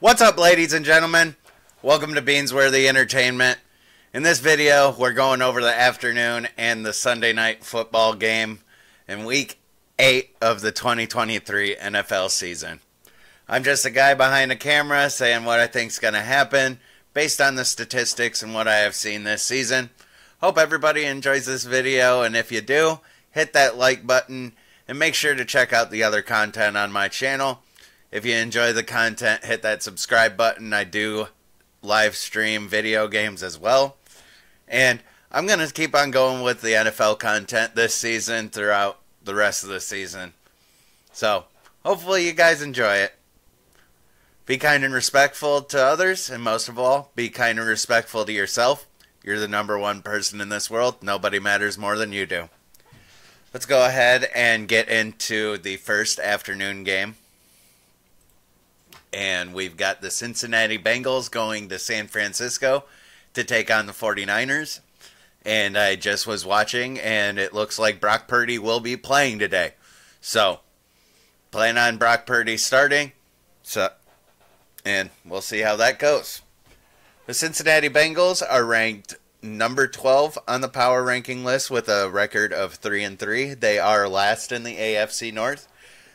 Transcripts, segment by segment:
What's up, ladies and gentlemen? Welcome to Beansworthy Entertainment. In this video, we're going over the afternoon and the Sunday night football game in Week 8 of the 2023 NFL season. I'm just a guy behind the camera saying what I think's going to happen based on the statistics and what I have seen this season. Hope everybody enjoys this video, and if you do, hit that like button and make sure to check out the other content on my channel. If you enjoy the content, hit that subscribe button. I do live stream video games as well. And I'm going to keep on going with the NFL content this season throughout the rest of the season. So, hopefully you guys enjoy it. Be kind and respectful to others, and most of all, be kind and respectful to yourself. You're the number one person in this world. Nobody matters more than you do. Let's go ahead and get into the first afternoon game. And we've got the Cincinnati Bengals going to San Francisco to take on the 49ers. And I just was watching, and it looks like Brock Purdy will be playing today. So, plan on Brock Purdy starting. And we'll see how that goes. The Cincinnati Bengals are ranked number 12 on the power ranking list with a record of 3-3. They are last in the AFC North.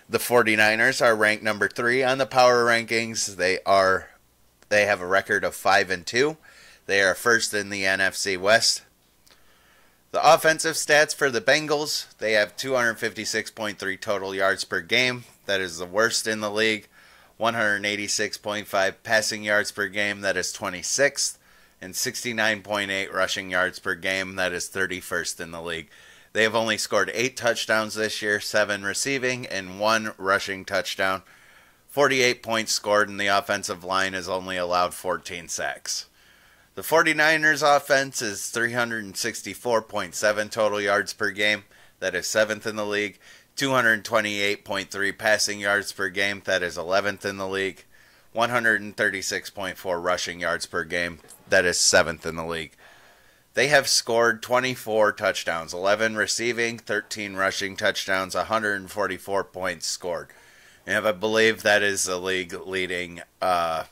The 49ers are ranked number 3 on the power rankings. They have a record of 5-2. They are first in the NFC West. The offensive stats for the Bengals, they have 256.3 total yards per game. That is the worst in the league. 186.5 passing yards per game. That is 26th. And 69.8 rushing yards per game. That is 31st in the league. They have only scored 8 touchdowns this year, 7 receiving, and 1 rushing touchdown. 48 points scored, and the offensive line has only allowed 14 sacks. The 49ers offense is 364.7 total yards per game. That is 7th in the league. 228.3 passing yards per game. That is 11th in the league. 136.4 rushing yards per game. That is 7th in the league. They have scored 24 touchdowns, 11 receiving, 13 rushing touchdowns, 144 points scored. And I believe that is the league leading, that's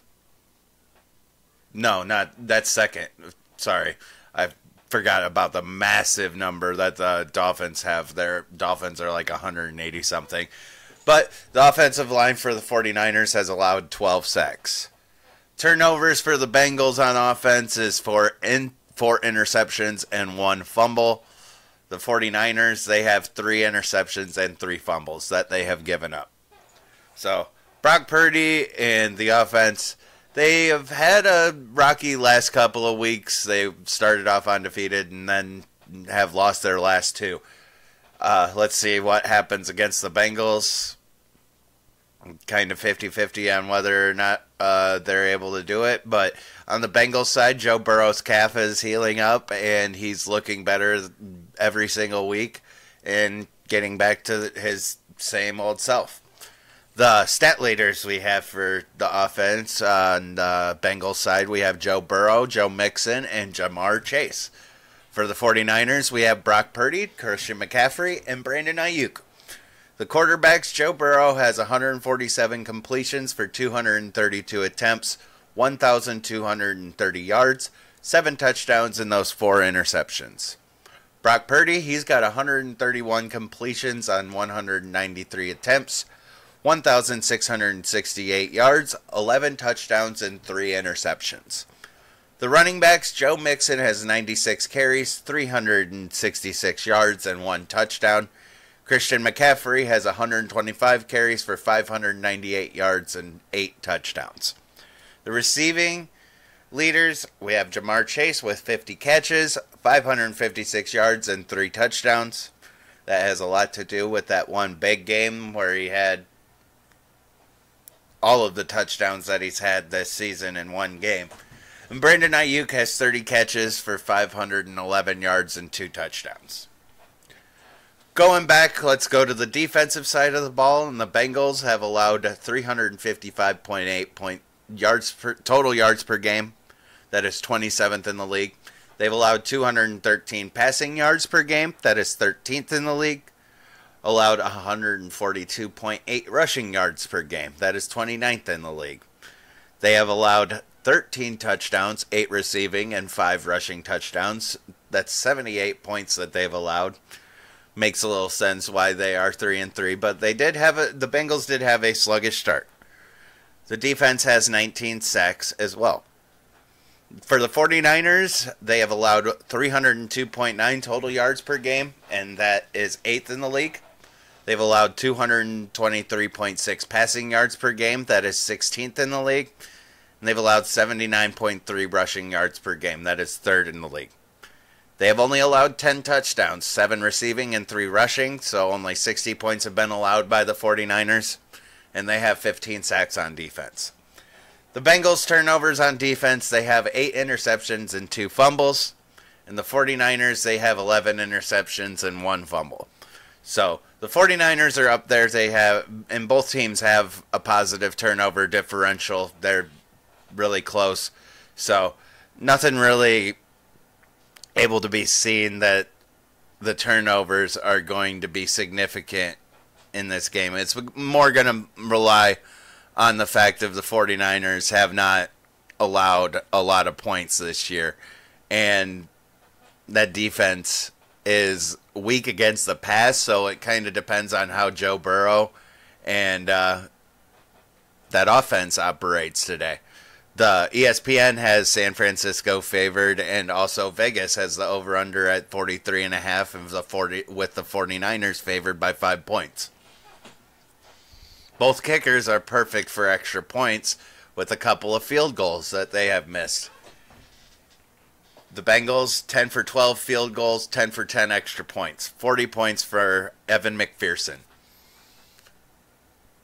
second. Sorry. I forgot about the massive number that the Dolphins have. Their Dolphins are like 180 something. But the offensive line for the 49ers has allowed 12 sacks. Turnovers for the Bengals on offense is 4 interceptions and 1 fumble. The 49ers, they have 3 interceptions and 3 fumbles that they have given up. So, Brock Purdy and the offense, they have had a rocky last couple of weeks. They started off undefeated and then have lost their last 2. Let's see what happens against the Bengals. I'm kind of 50-50 on whether or not they're able to do it. But on the Bengals side, Joe Burrow's calf is healing up, and he's looking better every single week and getting back to his same old self. The stat leaders we have for the offense on the Bengals side, we have Joe Burrow, Joe Mixon, and Jamar Chase. For the 49ers, we have Brock Purdy, Christian McCaffrey, and Brandon Ayuk. The quarterbacks, Joe Burrow has 147 completions for 232 attempts, 1,230 yards, 7 touchdowns, and those 4 interceptions. Brock Purdy, he's got 131 completions on 193 attempts, 1,668 yards, 11 touchdowns, and 3 interceptions. The running backs, Joe Mixon has 96 carries, 366 yards, and 1 touchdown. Christian McCaffrey has 125 carries for 598 yards and 8 touchdowns. The receiving leaders, we have Jamar Chase with 50 catches, 556 yards, and 3 touchdowns. That has a lot to do with that one big game where he had all of the touchdowns that he's had this season in one game. And Brandon Ayuk has 30 catches for 511 yards and 2 touchdowns. Going back, let's go to the defensive side of the ball, and the Bengals have allowed 355.8 total yards per game. That is 27th in the league. They've allowed 213 passing yards per game. That is 13th in the league. allowed 142.8 rushing yards per game. That is 29th in the league. They have allowed 13 touchdowns, 8 receiving, and 5 rushing touchdowns. That's 78 points that they've allowed. Makes a little sense why they are 3-3, but the Bengals did have a sluggish start. The defense has 19 sacks as well. For the 49ers, they have allowed 302.9 total yards per game, and that is 8th in the league. They've allowed 223.6 passing yards per game, that is 16th in the league. And they've allowed 79.3 rushing yards per game, that is 3rd in the league. They have only allowed 10 touchdowns, 7 receiving and 3 rushing, so only 60 points have been allowed by the 49ers, and they have 15 sacks on defense. The Bengals' turnovers on defense, they have 8 interceptions and 2 fumbles, and the 49ers, they have 11 interceptions and 1 fumble. So the 49ers are up there. And both teams have a positive turnover differential. They're really close, so nothing really able to be seen that the turnovers are going to be significant in this game. It's more going to rely on the fact that the 49ers have not allowed a lot of points this year, and that defense is weak against the pass, so it kind of depends on how Joe Burrow and that offense operates today. The ESPN has San Francisco favored, and also Vegas has the over-under at 43.5, and with the 49ers favored by 5 points. Both kickers are perfect for extra points, with a couple of field goals that they have missed. The Bengals, 10 for 12 field goals, 10 for 10 extra points. 40 points for Evan McPherson.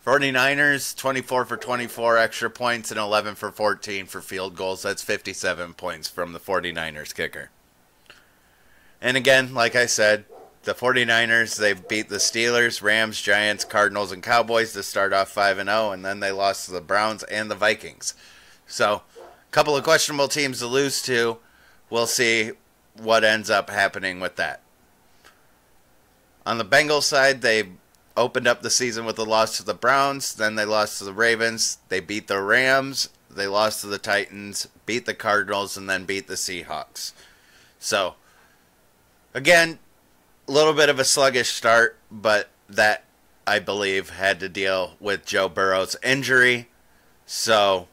49ers, 24 for 24 extra points and 11 for 14 for field goals. That's 57 points from the 49ers kicker. And again, like I said, the 49ers, they beat the Steelers, Rams, Giants, Cardinals, and Cowboys to start off 5-0, and then they lost to the Browns and the Vikings. So, a couple of questionable teams to lose to. We'll see what ends up happening with that. On the Bengals side, they opened up the season with a loss to the Browns, then they lost to the Ravens, they beat the Rams, they lost to the Titans, beat the Cardinals, and then beat the Seahawks. So, again, a little bit of a sluggish start, but that, I believe, had to deal with Joe Burrow's injury. So,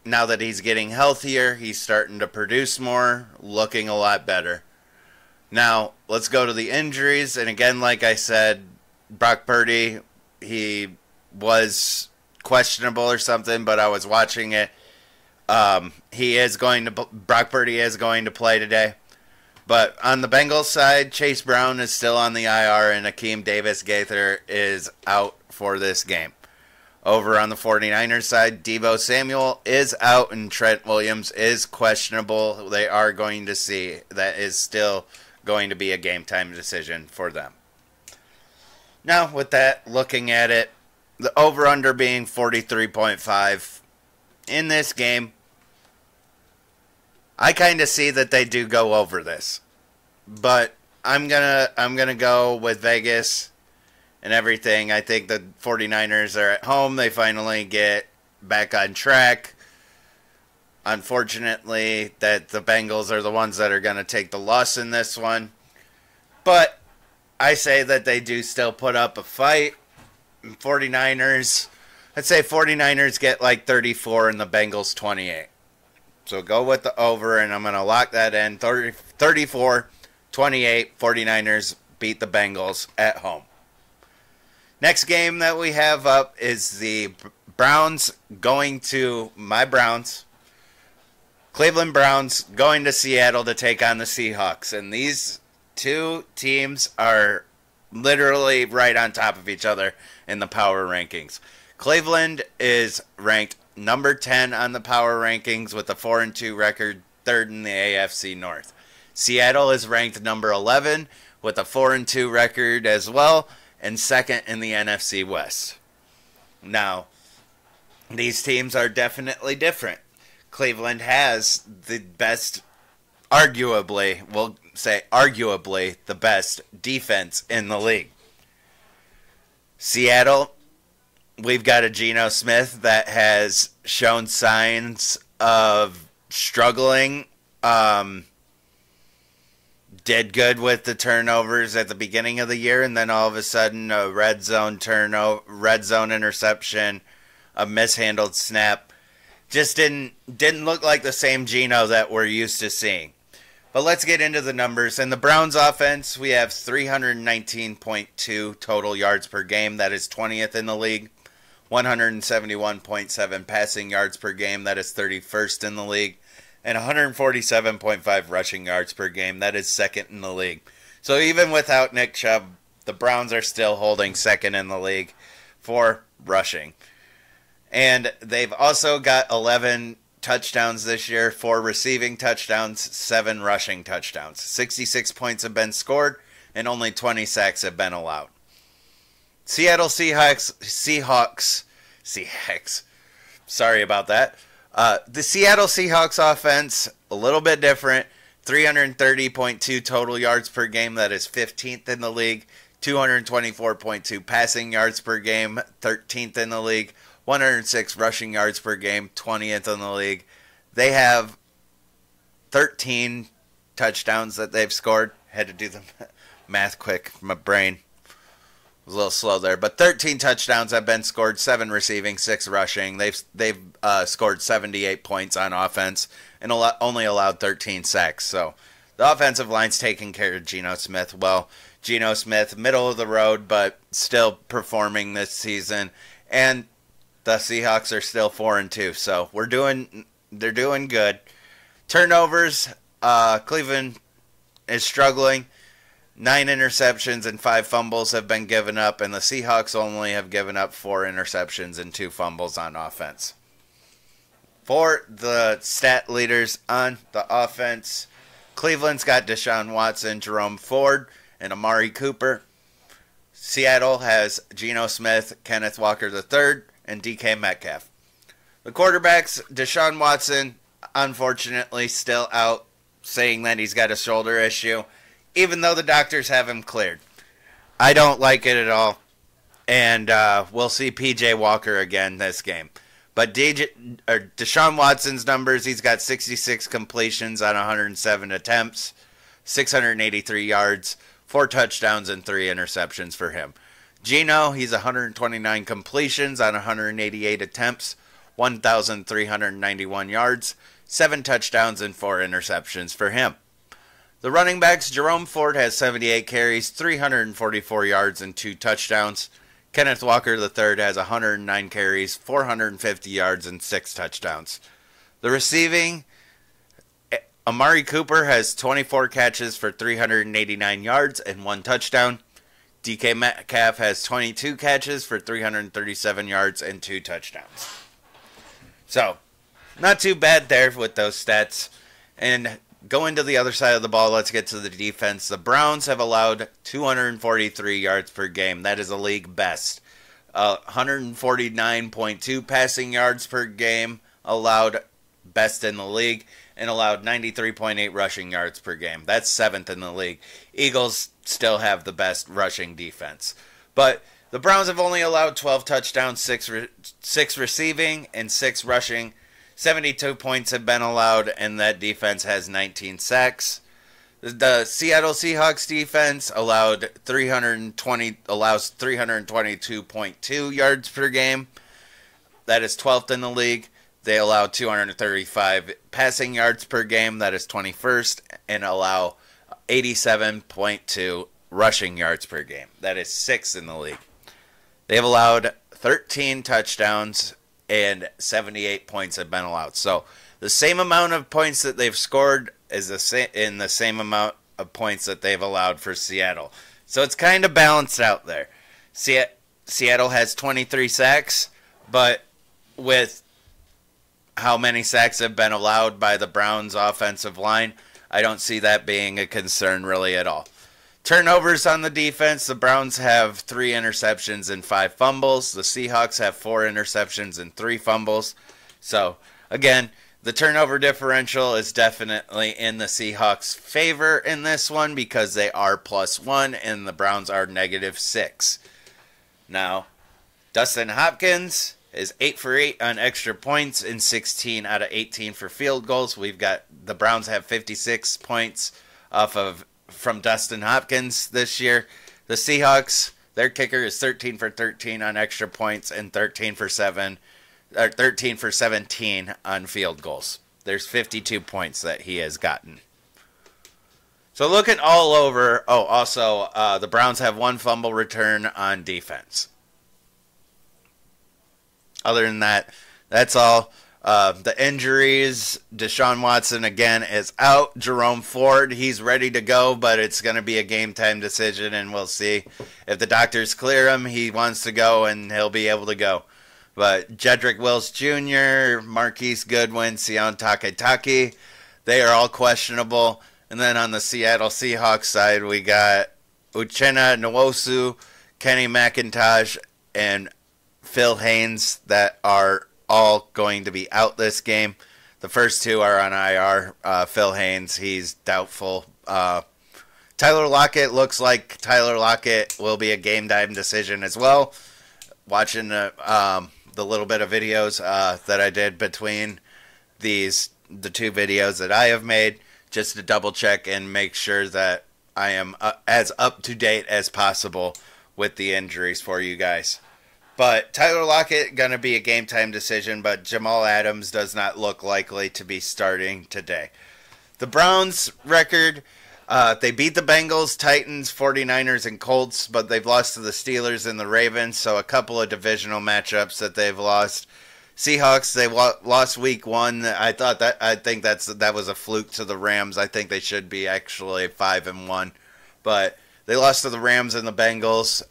now that he's getting healthier, he's starting to produce more, looking a lot better. Now, let's go to the injuries. And again, like I said, Brock Purdy, he was questionable or something, but I was watching it. Brock Purdy is going to play today. But on the Bengals side, Chase Brown is still on the IR, and Akeem Davis-Gaither is out for this game. Over on the 49ers side, Deebo Samuel is out, and Trent Williams is questionable. They are going to see. That is still going to be a game-time decision for them. Now, with that, looking at it, the over-under being 43.5 in this game, I kind of see that they do go over this. But I'm gonna go with Vegas and everything. I think the 49ers are at home. They finally get back on track. Unfortunately, that the Bengals are the ones that are going to take the loss in this one. But I say that they do still put up a fight. 49ers, I'd say 49ers get like 34 and the Bengals 28. So go with the over, and I'm going to lock that in. 34-28, 49ers beat the Bengals at home. Next game that we have up is the Browns going to my Browns. Cleveland Browns going to Seattle to take on the Seahawks. And these two teams are literally right on top of each other in the power rankings. Cleveland is ranked number 10 on the power rankings with a 4-2 record, 3rd in the AFC North. Seattle is ranked number 11 with a 4-2 record as well, and 2nd in the NFC West. Now, these teams are definitely different. Cleveland has the best, arguably the best defense in the league. Seattle, we've got a Geno Smith that has shown signs of struggling. Did good with the turnovers at the beginning of the year, and then all of a sudden a red zone interception, a mishandled snap. Just didn't look like the same Geno that we're used to seeing. But let's get into the numbers. In the Browns offense, we have 319.2 total yards per game. That is 20th in the league. 171.7 passing yards per game. That is 31st in the league. And 147.5 rushing yards per game. That is second in the league. So even without Nick Chubb, the Browns are still holding second in the league for rushing. And they've also got 11 touchdowns this year, 4 receiving touchdowns, 7 rushing touchdowns. 66 points have been scored, and only 20 sacks have been allowed. Seattle Seahawks. Sorry about that. The Seattle Seahawks offense, a little bit different. 330.2 total yards per game. That is 15th in the league. 224.2 passing yards per game. 13th in the league. 106 rushing yards per game. 20th in the league. They have 13 touchdowns that they've scored. Had to do the math quick. My brain was a little slow there, but 13 touchdowns have been scored, 7 receiving, 6 rushing. They've scored 78 points on offense and only allowed 13 sacks. So the offensive line's taking care of Geno Smith. Well, Geno Smith, middle of the road, but still performing this season. And the Seahawks are still 4-2. So they're doing good. Turnovers, Cleveland is struggling. 9 interceptions and 5 fumbles have been given up, and the Seahawks only have given up 4 interceptions and 2 fumbles on offense. For the stat leaders on the offense, Cleveland's got Deshaun Watson, Jerome Ford, and Amari Cooper. Seattle has Geno Smith, Kenneth Walker III, and DK Metcalf. The quarterbacks, Deshaun Watson, unfortunately still out, saying that he's got a shoulder issue, even though the doctors have him cleared. I don't like it at all. And we'll see P.J. Walker again this game. But Deshaun Watson's numbers, he's got 66 completions on 107 attempts, 683 yards, 4 touchdowns, and 3 interceptions for him. Geno, he's 129 completions on 188 attempts, 1,391 yards, 7 touchdowns, and 4 interceptions for him. The running backs, Jerome Ford has 78 carries, 344 yards, and 2 touchdowns. Kenneth Walker III has 109 carries, 450 yards, and 6 touchdowns. The receiving, Amari Cooper has 24 catches for 389 yards and 1 touchdown. DK Metcalf has 22 catches for 337 yards and 2 touchdowns. So, not too bad there with those stats. And going to the other side of the ball, let's get to the defense. The Browns have allowed 243 yards per game. That is a league best. 149.2 passing yards per game allowed, best in the league, and allowed 93.8 rushing yards per game. That's 7th in the league. Eagles still have the best rushing defense. But the Browns have only allowed 12 touchdowns, 6 receiving, and 6 rushing. 72 points have been allowed, and that defense has 19 sacks. The Seattle Seahawks defense allows 322.2 yards per game. That is 12th in the league. They allow 235 passing yards per game. That is 21st, and allow 87.2 rushing yards per game. That is 6th in the league. They have allowed 13 touchdowns, and 78 points have been allowed. So the same amount of points that they've scored is in the same amount of points that they've allowed for Seattle. So it's kind of balanced out there. Seattle has 23 sacks, but with how many sacks have been allowed by the Browns' offensive line, I don't see that being a concern really at all. Turnovers on the defense, the Browns have 3 interceptions and 5 fumbles. The Seahawks have 4 interceptions and 3 fumbles. So, again, the turnover differential is definitely in the Seahawks' favor in this one because they are +1 and the Browns are -6. Now, Dustin Hopkins is 8 for 8 on extra points and 16 out of 18 for field goals. We've got the Browns have 56 points from Dustin Hopkins this year. The Seahawks, their kicker is 13 for 13 on extra points and 13 for 17 on field goals. There's 52 points that he has gotten. So looking all over, also the Browns have 1 fumble return on defense. Other than that, that's all. The injuries, Deshaun Watson again is out. Jerome Ford, he's ready to go, but it's going to be a game time decision, and we'll see. If the doctors clear him, he wants to go, and he'll be able to go. But Jedrick Wills Jr., Marquise Goodwin, Sion Takitaki, they are all questionable. And then on the Seattle Seahawks side, we got Uchenna Nwosu, Kenny McIntosh, and Phil Haynes that are all going to be out this game. The first 2 are on IR. Phil Haynes, he's doubtful. Tyler Lockett looks like Tyler Lockett will be a game time decision as well. Watching the little bit of videos that I did between the 2 videos that I have made, just to double check and make sure that I am as up to date as possible with the injuries for you guys. But Tyler Lockett going to be a game time decision, but Jamal Adams does not look likely to be starting today. The Browns record, they beat the Bengals, Titans, 49ers, and Colts, but they've lost to the Steelers and the Ravens, so a couple of divisional matchups that they've lost. Seahawks, they lost week 1. I think that was a fluke to the Rams. I think they should be actually 5-1, but they lost to the Rams and the Bengals.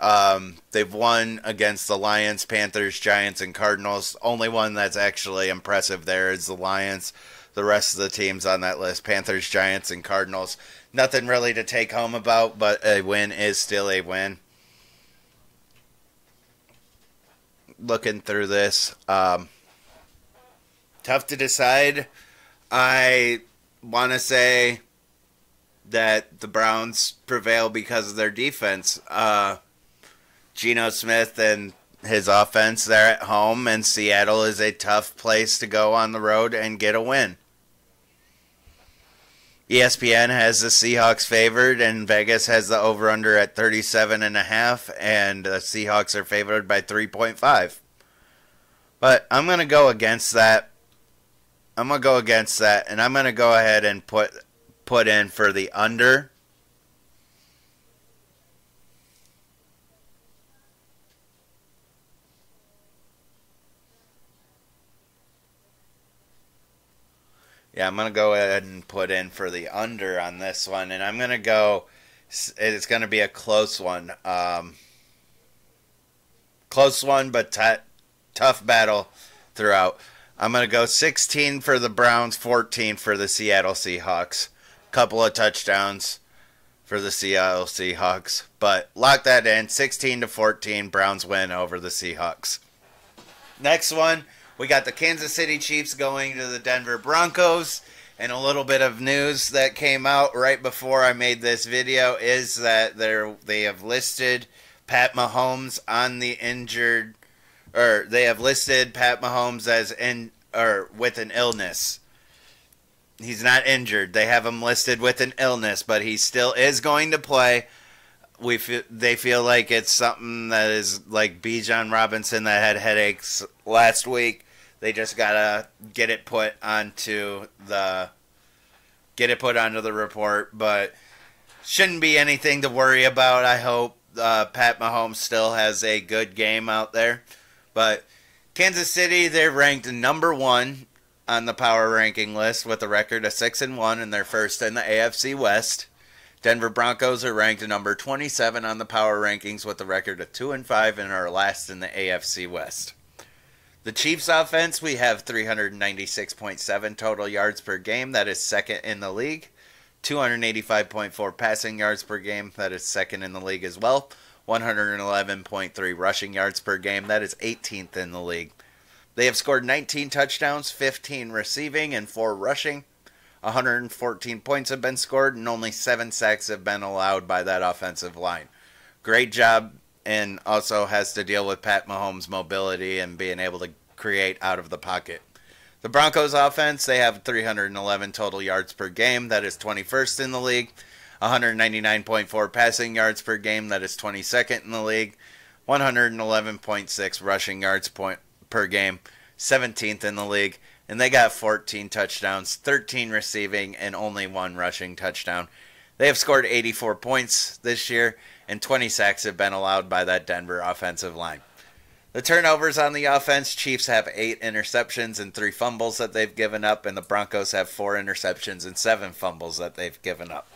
They've won against the Lions, Panthers, Giants, and Cardinals. Only one that's actually impressive there is the Lions. The rest of the teams on that list, Panthers, Giants, and Cardinals, nothing really to take home about, but a win is still a win. Looking through this, tough to decide. I want to say that the Browns prevail because of their defense. Geno Smith and his offense, they're at home, and Seattle is a tough place to go on the road and get a win. ESPN has the Seahawks favored, and Vegas has the over-under at 37.5, and the Seahawks are favored by 3.5. But I'm going to go against that. And I'm going to go ahead and put in for the under. Yeah, I'm going to go ahead and put in for the under on this one. And I'm going to go, it's going to be a close one. Close one, but tough battle throughout. I'm going to go 16 for the Browns, 14 for the Seattle Seahawks. Couple of touchdowns for the Seattle Seahawks. But lock that in, 16-14, Browns win over the Seahawks. Next one. We got the Kansas City Chiefs going to the Denver Broncos, and a little bit of news that came out right before I made this video is that they have listed Pat Mahomes on the injured, or they have listed Pat Mahomes as with an illness. He's not injured. They have him listed with an illness, but he still is going to play. They feel like it's something that is like Bijan Robinson that had headaches last week. They just gotta get it put onto the report, but shouldn't be anything to worry about. I hope Pat Mahomes still has a good game out there. But Kansas City, they're ranked number 1 on the power ranking list with a record of 6-1, and they're first in the AFC West. Denver Broncos are ranked number 27 on the power rankings with a record of 2-5 and are last in the AFC West. The Chiefs offense, we have 396.7 total yards per game. That is second in the league. 285.4 passing yards per game. That is second in the league as well. 111.3 rushing yards per game. That is 18th in the league. They have scored 19 touchdowns, 15 receiving, and 4 rushing. 114 points have been scored, and only 7 sacks have been allowed by that offensive line. Great job and also has to deal with Pat Mahomes' mobility and being able to create out of the pocket. The Broncos offense, they have 311 total yards per game. That is 21st in the league. 199.4 passing yards per game. That is 22nd in the league. 111.6 rushing yards per game. 17th in the league. And they got 14 touchdowns, 13 receiving, and only 1 rushing touchdown. They have scored 84 points this year, and 20 sacks have been allowed by that Denver offensive line. The turnovers on the offense, Chiefs have 8 interceptions and 3 fumbles that they've given up, and the Broncos have 4 interceptions and 7 fumbles that they've given up.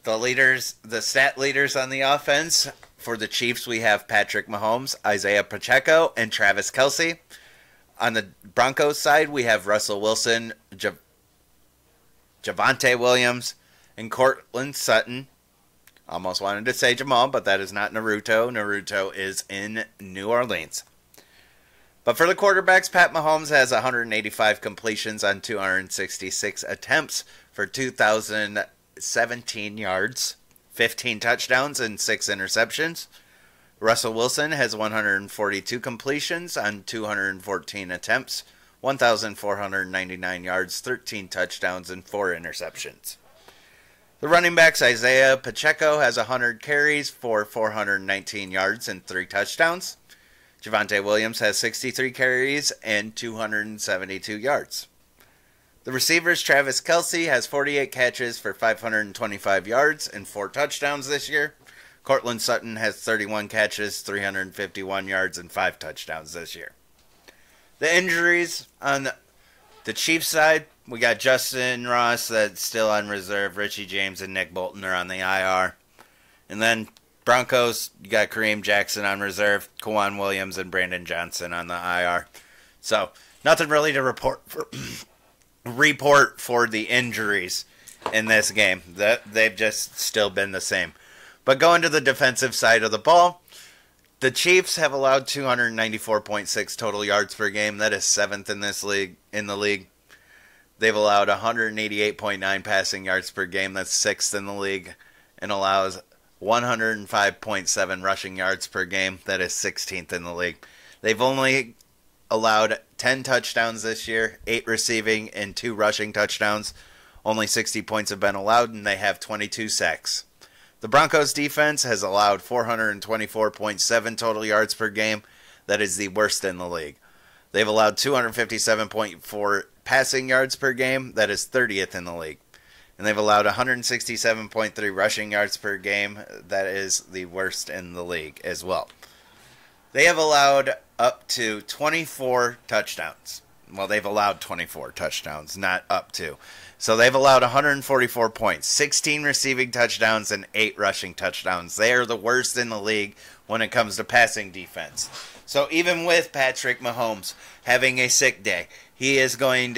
The stat leaders on the offense, for the Chiefs, we have Patrick Mahomes, Isaiah Pacheco, and Travis Kelce. On the Broncos side, we have Russell Wilson, Javonte Williams, and Courtland Sutton. Almost wanted to say Jamal, but that is not Naruto. Naruto is in New Orleans. But for the quarterbacks, Pat Mahomes has 185 completions on 266 attempts for 2,017 yards, 15 touchdowns, and 6 interceptions. Russell Wilson has 142 completions on 214 attempts, 1,499 yards, 13 touchdowns, and 4 interceptions. The running backs, Isaiah Pacheco has 100 carries for 419 yards and 3 touchdowns. Javonte Williams has 63 carries and 272 yards. The receivers, Travis Kelce has 48 catches for 525 yards and 4 touchdowns this year. Courtland Sutton has 31 catches, 351 yards, and 5 touchdowns this year. The injuries on the Chiefs side, we got Justin Ross that's still on reserve. Richie James and Nick Bolton are on the IR. And then Broncos, you got Kareem Jackson on reserve, Kwan Williams and Brandon Johnson on the IR. So nothing really to report for the injuries in this game. They've just still been the same. But going to the defensive side of the ball, the Chiefs have allowed 294.6 total yards per game. That is 7th in the league. They've allowed 188.9 passing yards per game. That's 6th in the league. And allows 105.7 rushing yards per game. That is 16th in the league. They've only allowed 10 touchdowns this year, 8 receiving and 2 rushing touchdowns. Only 60 points have been allowed, and they have 22 sacks. The Broncos defense has allowed 424.7 total yards per game. That is the worst in the league. They've allowed 257.4 passing yards per game. That is 30th in the league. And they've allowed 167.3 rushing yards per game. That is the worst in the league as well. They have allowed up to 24 touchdowns. Well, they've allowed 24 touchdowns, not up to. So they've allowed 144 points, 16 receiving touchdowns, and 8 rushing touchdowns. They are the worst in the league when it comes to passing defense. So even with Patrick Mahomes having a sick day, he doesn't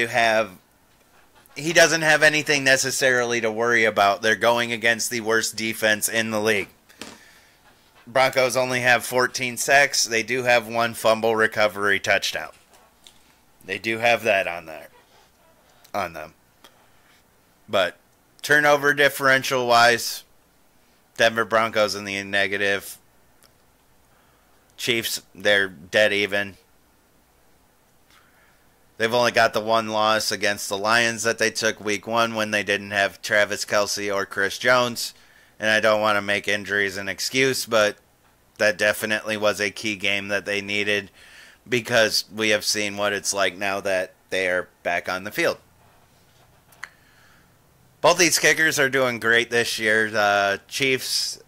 have anything necessarily to worry about. They're going against the worst defense in the league. Broncos only have 14 sacks. They do have 1 fumble recovery touchdown. They do have that on them. But turnover differential wise, Denver Broncos in the negative. Chiefs, they're dead even. They've only got the 1 loss against the Lions that they took week 1 when they didn't have Travis Kelce or Chris Jones. And I don't want to make injuries an excuse, but that definitely was a key game that they needed, because we have seen what it's like now that they are back on the field. Both these kickers are doing great this year. The Chiefs,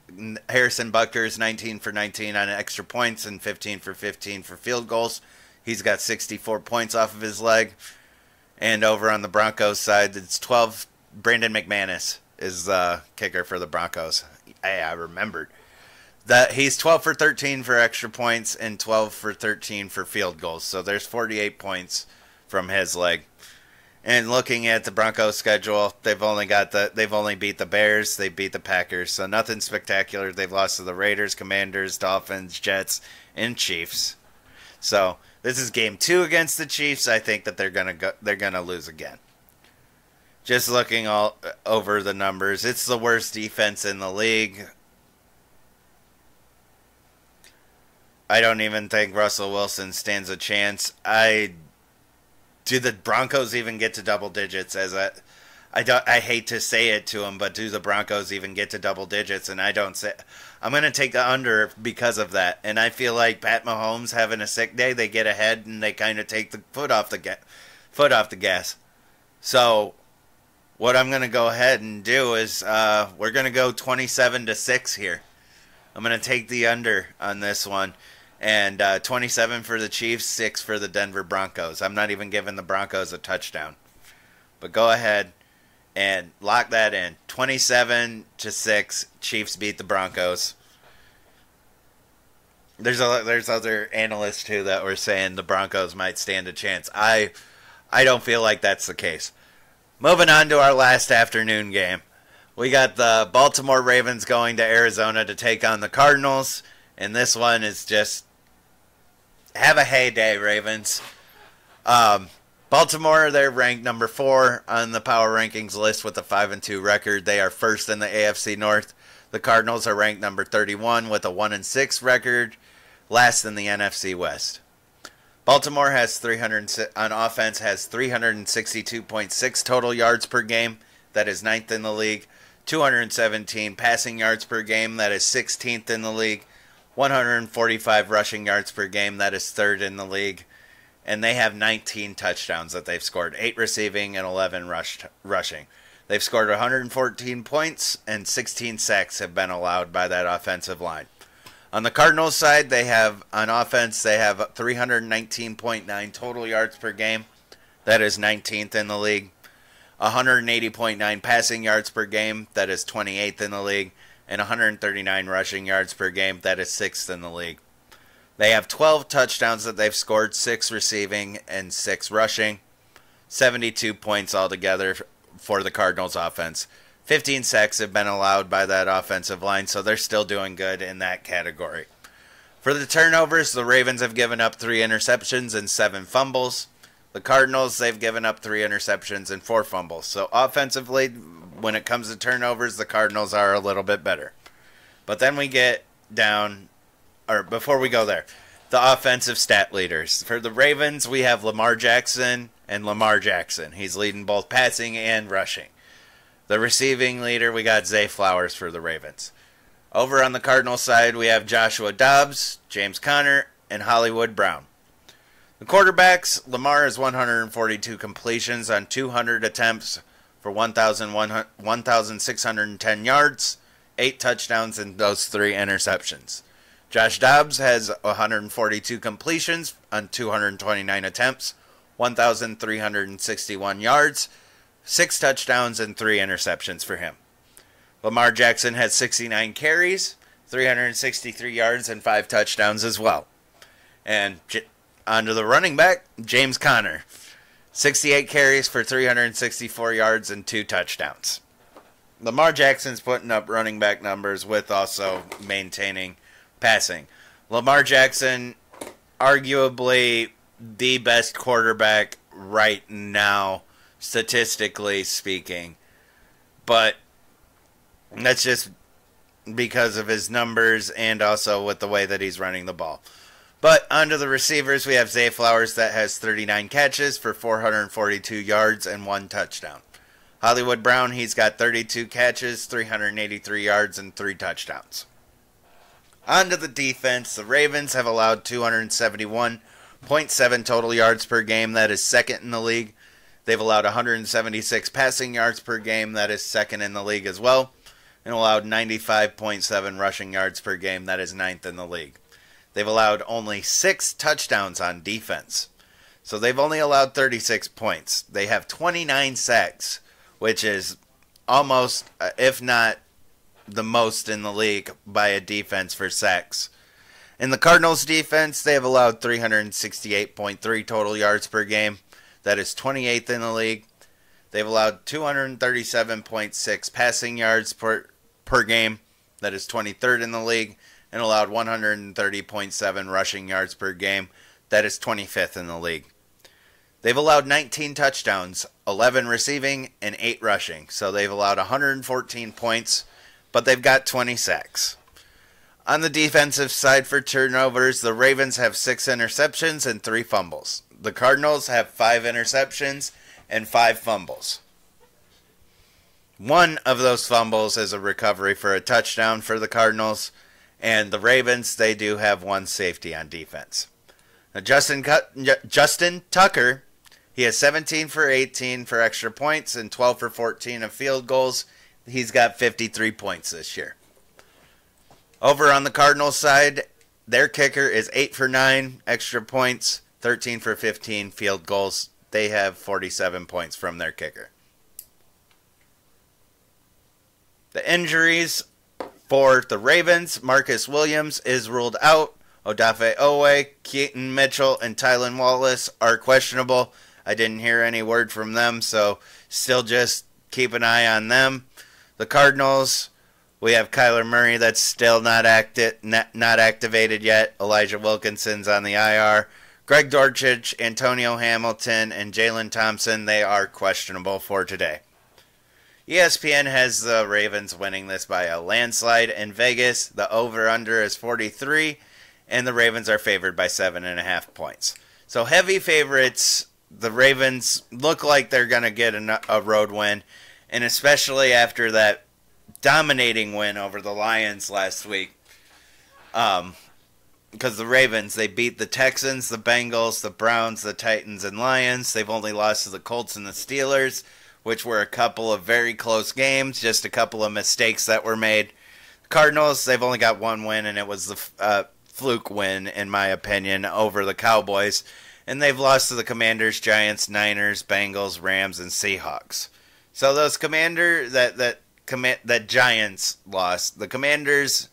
Harrison Butker's 19 for 19 on extra points and 15 for 15 for field goals. He's got 64 points off of his leg. And over on the Broncos side, it's 12. Brandon McManus is the kicker for the Broncos. I remembered that he's 12 for 13 for extra points and 12 for 13 for field goals. So there's 48 points from his leg. And looking at the Broncos schedule, they've only beat the Bears, they beat the Packers, so nothing spectacular. They've lost to the Raiders, Commanders, Dolphins, Jets, and Chiefs. So this is game 2 against the Chiefs. I think that they're gonna lose again. Just looking all over the numbers, it's the worst defense in the league. I don't even think Russell Wilson stands a chance. Do the Broncos even get to double digits? I hate to say it to them, but do the Broncos even get to double digits? And I'm going to take the under because of that. And I feel like Pat Mahomes having a sick day, they get ahead and they kind of take the foot off the gas. So what I'm going to go ahead and do is we're going to go 27-6 here. I'm going to take the under on this one. And 27 for the Chiefs, 6 for the Denver Broncos. I'm not even giving the Broncos a touchdown. But go ahead and lock that in. 27-6, Chiefs beat the Broncos. There's other analysts too that were saying the Broncos might stand a chance. I don't feel like that's the case. Moving on to our last afternoon game. We got the Baltimore Ravens going to Arizona to take on the Cardinals. And this one is just have a heyday, Ravens. Baltimore, they're ranked number 4 on the power rankings list with a 5-2 record. They are first in the AFC North. The Cardinals are ranked number 31 with a 1-6 record, last in the NFC West. Baltimore has on offense has 362.6 total yards per game. That is 9th in the league. 217 passing yards per game. That is 16th in the league. 145 rushing yards per game. That is 3rd in the league. And they have 19 touchdowns that they've scored. 8 receiving and 11 rushing. They've scored 114 points and 16 sacks have been allowed by that offensive line. On the Cardinals side, on offense, they have 319.9 total yards per game. That is 19th in the league. 180.9 passing yards per game. That is 28th in the league. And 139 rushing yards per game. That is 6th in the league. They have 12 touchdowns that they've scored, 6 receiving and 6 rushing. 72 points altogether for the Cardinals offense. 15 sacks have been allowed by that offensive line, so they're still doing good in that category. For the turnovers, the Ravens have given up 3 interceptions and 7 fumbles. The Cardinals, they've given up 3 interceptions and 4 fumbles. So offensively, when it comes to turnovers, the Cardinals are a little bit better. But then we get down, or before we go there, the offensive stat leaders. For the Ravens, we have Lamar Jackson and Lamar Jackson. He's leading both passing and rushing. The receiving leader, we got Zay Flowers for the Ravens. Over on the Cardinals side, we have Joshua Dobbs, James Conner, and Hollywood Brown. The quarterbacks, Lamar has 142 completions on 200 attempts for 1,610 yards, 8 touchdowns, and those 3 interceptions. Josh Dobbs has 142 completions on 229 attempts, 1,361 yards, 6 touchdowns, and 3 interceptions for him. Lamar Jackson has 69 carries, 363 yards, and 5 touchdowns as well. And onto the running back, James Conner. 68 carries for 364 yards and 2 touchdowns. Lamar Jackson's putting up running back numbers with also maintaining passing. Lamar Jackson, arguably the best quarterback right now, statistically speaking. But that's just because of his numbers and also with the way that he's running the ball. But onto the receivers, we have Zay Flowers that has 39 catches for 442 yards and 1 touchdown. Hollywood Brown, he's got 32 catches, 383 yards, and 3 touchdowns. Onto the defense, the Ravens have allowed 271.7 total yards per game. That is 2nd in the league. They've allowed 176 passing yards per game. That is 2nd in the league as well. And allowed 95.7 rushing yards per game. That is 9th in the league. They've allowed only 6 touchdowns on defense. So they've only allowed 36 points. They have 29 sacks, which is almost, if not the most in the league by a defense for sacks. In the Cardinals defense, they have allowed 368.3 total yards per game. That is 28th in the league. They've allowed 237.6 passing yards per game. That is 23rd in the league. And allowed 130.7 rushing yards per game. That is 25th in the league. They've allowed 19 touchdowns, 11 receiving, and 8 rushing. So they've allowed 114 points, but they've got 20 sacks. On the defensive side for turnovers, the Ravens have 6 interceptions and 3 fumbles. The Cardinals have 5 interceptions and 5 fumbles. One of those fumbles is a recovery for a touchdown for the Cardinals, and the Ravens, they do have 1 safety on defense. Now, Justin Tucker, he has 17 for 18 for extra points and 12 for 14 of field goals. He's got 53 points this year. Over on the Cardinals side, their kicker is 8 for 9 extra points, 13 for 15 field goals. They have 47 points from their kicker. The injuries for the Ravens, Marcus Williams is ruled out. Odafe Owe, Keaton Mitchell, and Tylan Wallace are questionable. I didn't hear any word from them, so still just keep an eye on them. The Cardinals, we have Kyler Murray that's still not activated yet. Elijah Wilkinson's on the IR. Greg Dortch, Antonio Hamilton, and Jalen Thompson, they are questionable for today. ESPN has the Ravens winning this by a landslide in Vegas. The over-under is 43, and the Ravens are favored by 7.5 points. So heavy favorites. The Ravens look like they're going to get a road win, and especially after that dominating win over the Lions last week. Because the Ravens, they beat the Texans, the Bengals, the Browns, the Titans, and Lions. They've only lost to the Colts and the Steelers, which were a couple of very close games, just a couple of mistakes that were made. Cardinals, they've only got 1 win, and it was the fluke win, in my opinion, over the Cowboys. And they've lost to the Commanders, Giants, Niners, Bengals, Rams, and Seahawks. So those that Giants lost. The Commanders,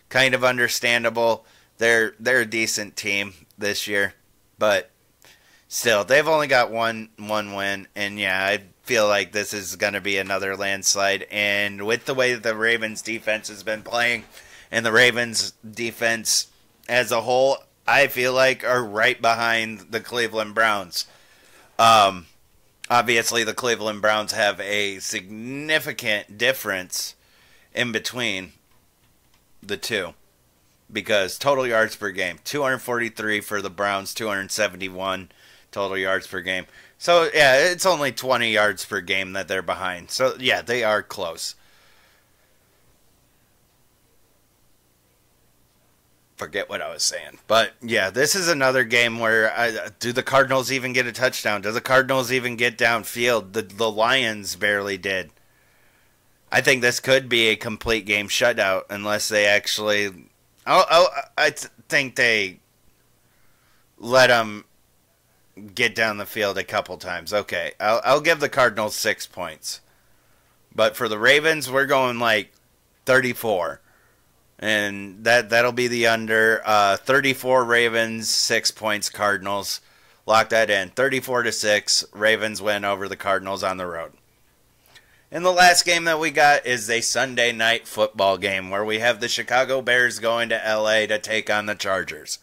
kind of understandable. They're a decent team this year, but still, they've only got one win, and yeah, I feel like this is going to be another landslide. And with the way that the Ravens defense has been playing, and the Ravens defense as a whole, I feel like are right behind the Cleveland Browns. Obviously, the Cleveland Browns have a significant difference in between the two. Because total yards per game, 243 for the Browns, 271 total yards per game. So, yeah, it's only 20 yards per game that they're behind. So, yeah, they are close. Forget what I was saying. But, yeah, this is another game where do the Cardinals even get a touchdown? Do the Cardinals even get downfield? The Lions barely did. I think this could be a complete game shutout unless they actually... I think they let them get down the field a couple times. Okay, I'll give the Cardinals 6 points. But for the Ravens, we're going like 34. And that'll be the under. 34 Ravens, 6 points Cardinals. Lock that in. 34-6, Ravens win over the Cardinals on the road. And the last game that we got is a Sunday night football game where we have the Chicago Bears going to LA to take on the Chargers.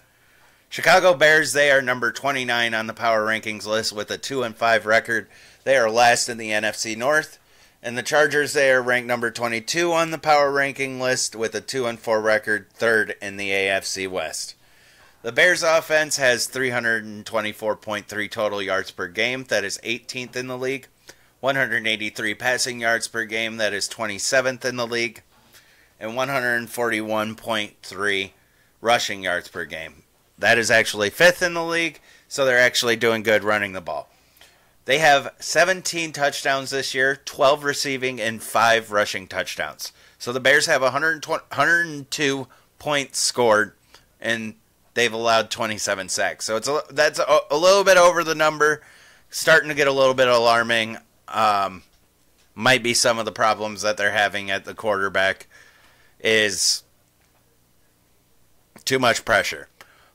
Chicago Bears, they are number 29 on the power rankings list with a 2-5 record. They are last in the NFC North. And the Chargers, they are ranked number 22 on the power ranking list with a 2-4 record, third in the AFC West. The Bears offense has 324.3 total yards per game. That is 18th in the league. 183 passing yards per game, that is 27th in the league, and 141.3 rushing yards per game. That is actually 5th in the league, so they're actually doing good running the ball. They have 17 touchdowns this year, 12 receiving, and 5 rushing touchdowns. So the Bears have 102 points scored, and they've allowed 27 sacks. So that's a little bit over the number, starting to get a little bit alarming. Might be some of the problems that they're having at the quarterback is too much pressure.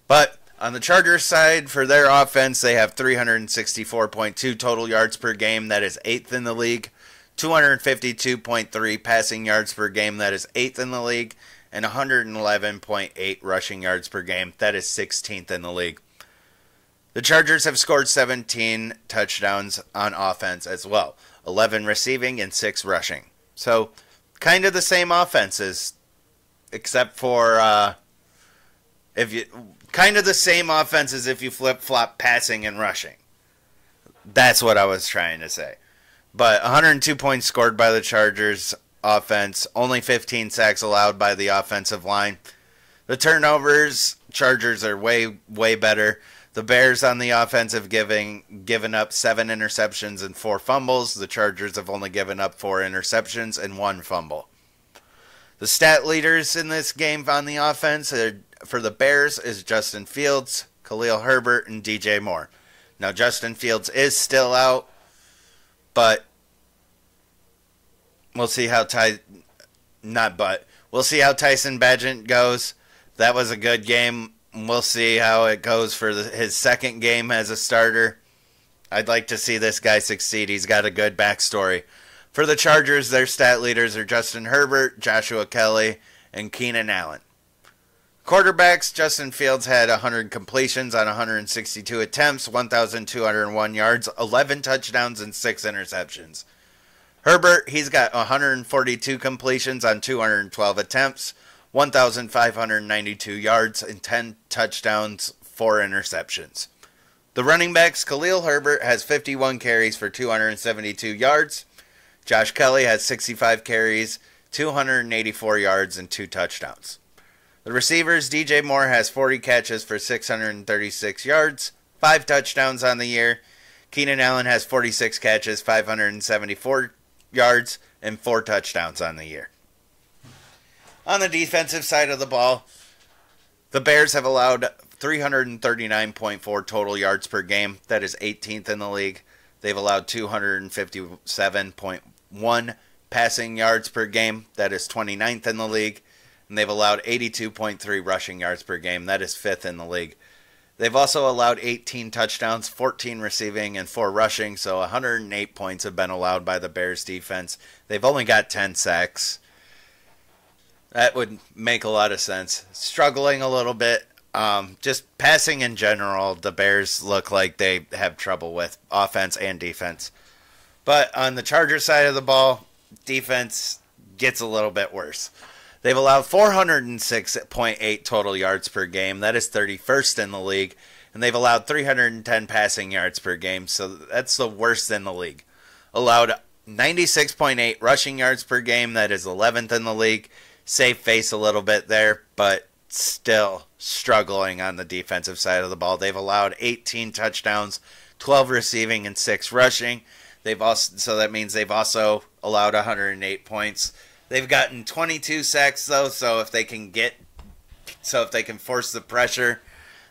But on the Chargers side, for their offense, they have 364.2 total yards per game. That is 8th in the league. 252.3 passing yards per game. That is 8th in the league. And 111.8 rushing yards per game. That is 16th in the league. The Chargers have scored 17 touchdowns on offense as well. 11 receiving and 6 rushing. So, kind of the same offenses, except for if you kind of the same offense as if you flip flop passing and rushing. That's what I was trying to say. But 102 points scored by the Chargers offense, only 15 sacks allowed by the offensive line. The turnovers, Chargers are way better. The Bears on the offense have given up 7 interceptions and 4 fumbles. The Chargers have only given up 4 interceptions and 1 fumble. The stat leaders in this game on the offense for the Bears is Justin Fields, Khalil Herbert, and DJ Moore. Now, Justin Fields is still out, but we'll see how we'll see how Tyson Bagent goes. That was a good game. We'll see how it goes for his second game as a starter. I'd like to see this guy succeed. He's got a good backstory. For the Chargers, their stat leaders are Justin Herbert, Joshua Kelly, and Keenan Allen. Quarterbacks, Justin Fields had 100 completions on 162 attempts, 1,201 yards, 11 touchdowns, and 6 interceptions. Herbert, he's got 142 completions on 212 attempts, 1,592 yards, and 10 touchdowns, 4 interceptions. The running backs, Khalil Herbert has 51 carries for 272 yards. Josh Kelly has 65 carries, 284 yards, and 2 touchdowns. The receivers, DJ Moore has 40 catches for 636 yards, 5 touchdowns on the year. Keenan Allen has 46 catches, 574 yards, and 4 touchdowns on the year. On the defensive side of the ball, the Bears have allowed 339.4 total yards per game. That is 18th in the league. They've allowed 257.1 passing yards per game. That is 29th in the league. And they've allowed 82.3 rushing yards per game. That is 5th in the league. They've also allowed 18 touchdowns, 14 receiving, and 4 rushing. So 108 points have been allowed by the Bears defense. They've only got 10 sacks. That would make a lot of sense. Struggling a little bit. Just passing in general, the Bears look like they have trouble with offense and defense. But on the Chargers side of the ball, defense gets a little bit worse. They've allowed 406.8 total yards per game. That is 31st in the league. And they've allowed 310 passing yards per game. So that's the worst in the league. Allowed 96.8 rushing yards per game. That is 11th in the league. Save face a little bit there, but still struggling on the defensive side of the ball. They've allowed 18 touchdowns, 12 receiving, and 6 rushing. So that means they've also allowed 108 points. They've gotten 22 sacks though, so if they can force the pressure,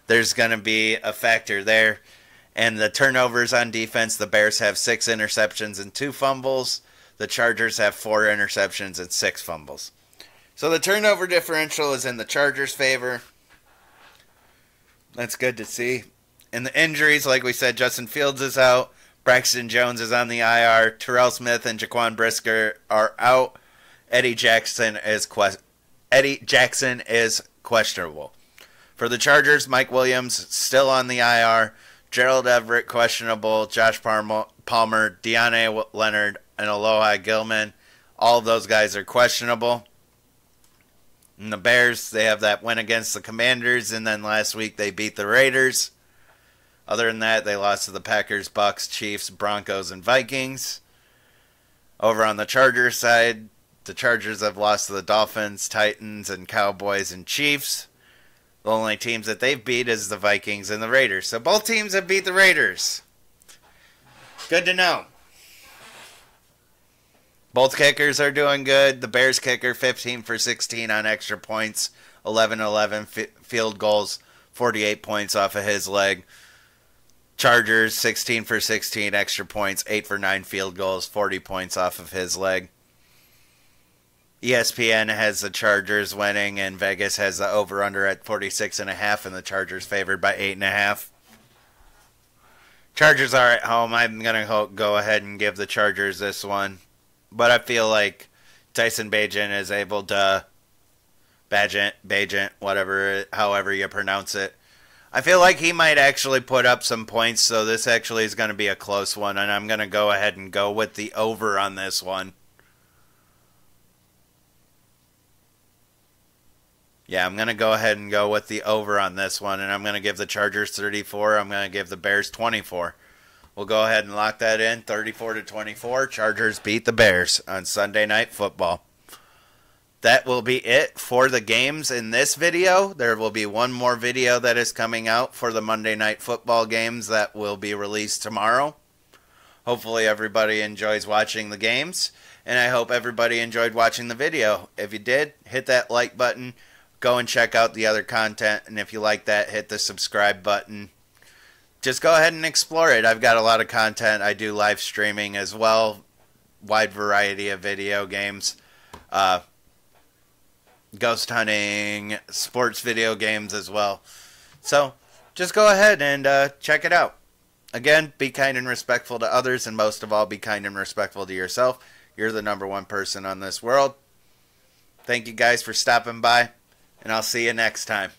there's going to be a factor there. And the turnovers on defense, the Bears have 6 interceptions and 2 fumbles. The Chargers have 4 interceptions and 6 fumbles. So the turnover differential is in the Chargers' favor. That's good to see. And the injuries, like we said, Justin Fields is out. Braxton Jones is on the IR. Terrell Smith and Jaquan Brisker are out. Eddie Jackson is questionable. For the Chargers, Mike Williams still on the IR. Gerald Everett questionable. Josh Palmer, Deontay Leonard, and Aloha Gilman. All of those guys are questionable. And the Bears, they have that win against the Commanders, and then last week they beat the Raiders. Other than that, they lost to the Packers, Bucks, Chiefs, Broncos, and Vikings. Over on the Chargers side, the Chargers have lost to the Dolphins, Titans, and Cowboys and Chiefs. The only teams that they've beat is the Vikings and the Raiders. So both teams have beat the Raiders. Good to know. Both kickers are doing good. The Bears kicker, 15 for 16 on extra points, 11 field goals, 48 points off of his leg. Chargers, 16 for 16 extra points, 8 for 9 field goals, 40 points off of his leg. ESPN has the Chargers winning, and Vegas has the over-under at 46.5, and the Chargers favored by 8.5. Chargers are at home. I'm going to go ahead and give the Chargers this one. But I feel like Tyson Bagent is able to, Bagent, however you pronounce it. I feel like he might actually put up some points, so this actually is going to be a close one, and I'm going to go ahead and go with the over on this one. Yeah, I'm going to go ahead and go with the over on this one, and I'm going to give the Chargers 34. I'm going to give the Bears 24. We'll go ahead and lock that in, 34 to 24. Chargers beat the Bears on Sunday Night Football. That will be it for the games in this video. There will be one more video that is coming out for the Monday Night Football games that will be released tomorrow. Hopefully everybody enjoys watching the games, and I hope everybody enjoyed watching the video. If you did, hit that like button. Go and check out the other content, and if you like that, hit the subscribe button. Just go ahead and explore it. I've got a lot of content. I do live streaming as well. Wide variety of video games. Ghost hunting, sports video games as well. So just go ahead and check it out. Again, be kind and respectful to others, and most of all, be kind and respectful to yourself. You're the #1 person on this world. Thank you guys for stopping by, and I'll see you next time.